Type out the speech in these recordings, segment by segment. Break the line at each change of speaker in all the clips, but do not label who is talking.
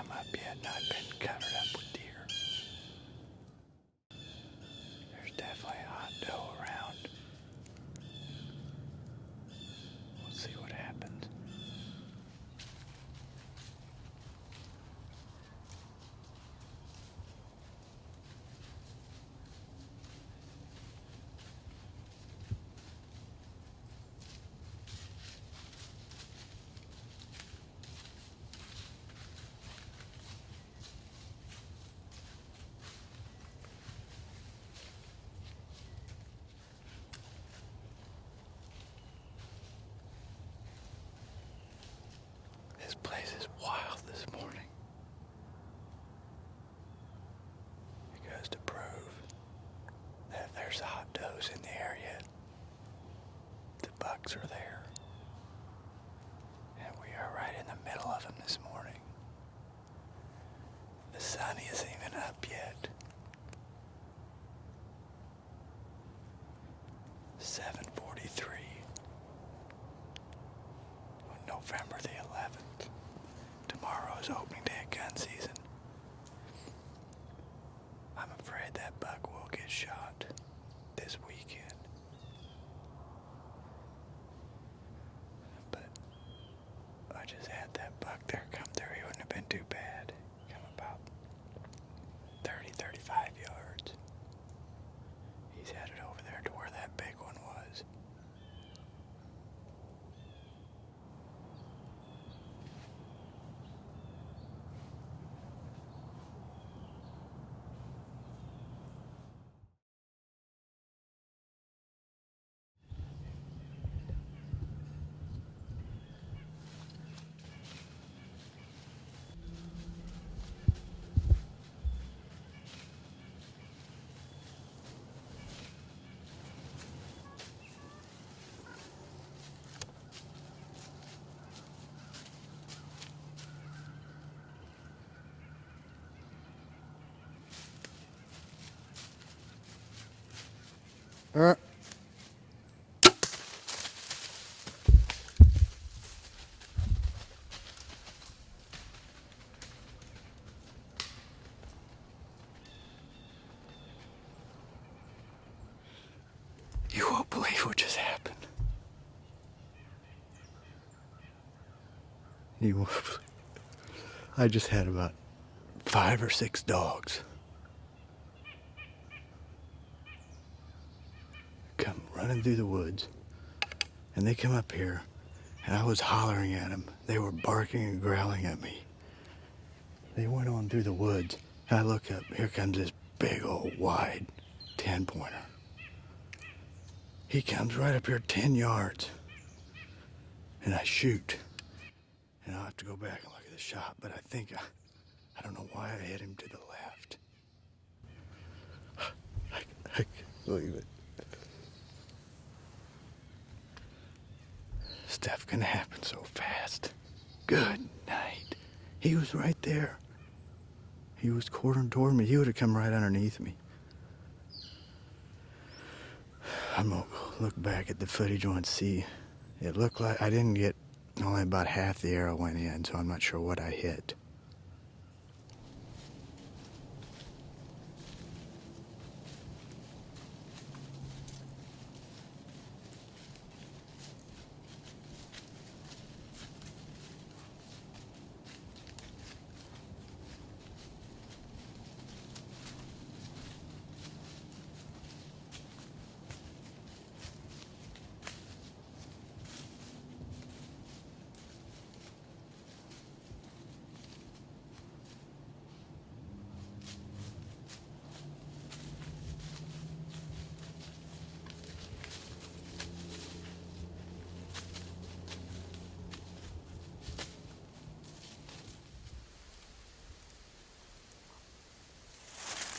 come up yet, not been covered up with deer. There's definitely hot doe around. We'll see what happens. This place is wild this morning. It goes to prove that if there's hot does in the area, the bucks are there. And we are right in the middle of them this morning. The sun isn't even up yet. 7:43 on November the 11th. Tomorrow is opening day of gun season. I'm afraid that buck will get shot this weekend. But I just had that buck there come through. He wouldn't have been too bad. Come about 35 yards. He's headed over there to where that big one was. You won't believe what just happened. You won't believe. I just had about 5 or 6 dogs come running through the woods, and they come up here, and I was hollering at them. They were barking and growling at me. They went on through the woods, and I look up. Here comes this big old wide 10-pointer. He comes right up here 10 yards, and I shoot. And I'll have to go back and look at the shot, but I think, I don't know why I hit him to the left. I can't believe it. Stuff can happen so fast. Good night. He was right there. He was quartering toward me. He would have come right underneath me. I'm gonna look back at the footage and see. It looked like I didn't get, only about half the arrow went in, so I'm not sure what I hit.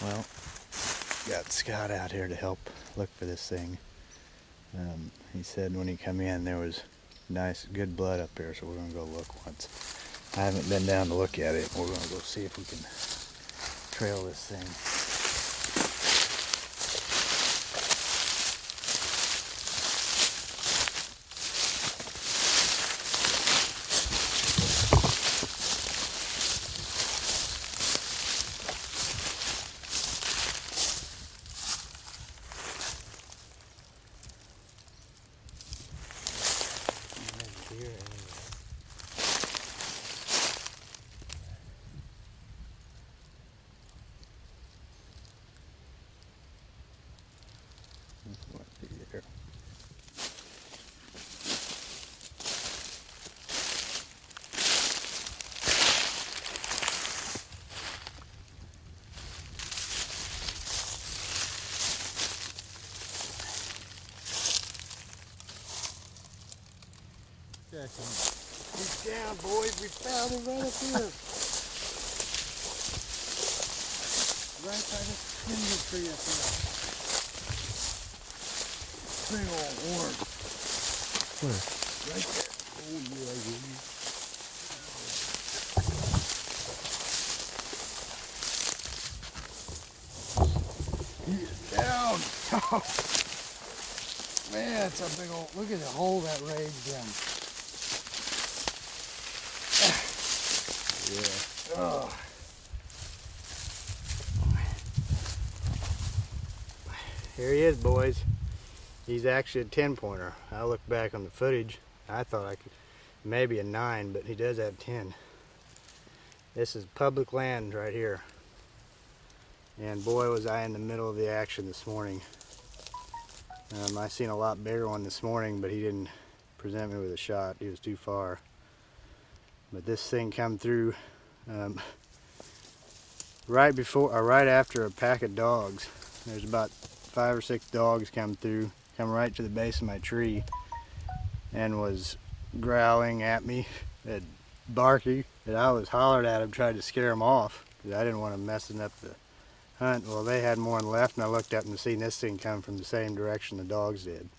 Well, got Scott out here to help look for this thing. He said when he come in there was nice, good blood up here, so we're gonna go look once. I haven't been down to look at it. We're gonna go see if we can trail this thing. He's down, boys. We found him right up here. Right by this timber tree up here. Big old horn. Where? Right there. Oh, yeah. He's down. Man, it's a big old, look at the hole that raised in. Yeah. Oh. Here he is, boys. He's actually a 10-pointer. I looked back on the footage. I thought I could, maybe a 9, but he does have 10. This is public land right here. And boy, was I in the middle of the action this morning. I seen a lot bigger one this morning, but he didn't present me with a shot. He was too far. But this thing come through right after a pack of dogs. There's about 5 or 6 dogs come through, come right to the base of my tree, and was growling at me, and barking, and I was hollering at him, trying to scare him off, because I didn't want him messing up the hunt. Well, they had more left, and I looked up and seen this thing come from the same direction the dogs did.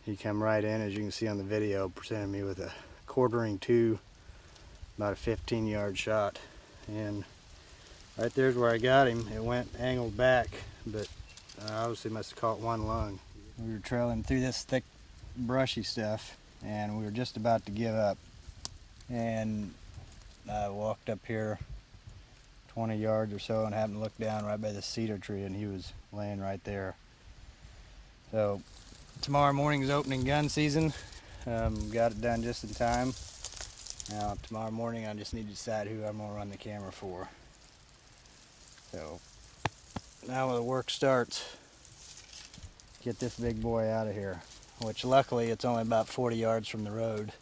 He come right in, as you can see on the video, presented me with a quartering to, about a 15-yard shot, and right there's where I got him. It went angled back, but obviously must have caught one lung. We were trailing through this thick, brushy stuff, and we were just about to give up. And I walked up here 20 yards or so and happened to look down right by the cedar tree, and he was laying right there. So tomorrow morning is opening gun season. Got it done just in time. Now tomorrow morning I just need to decide who I'm going to run the camera for. So now the work starts. Get this big boy out of here, which luckily it's only about 40 yards from the road.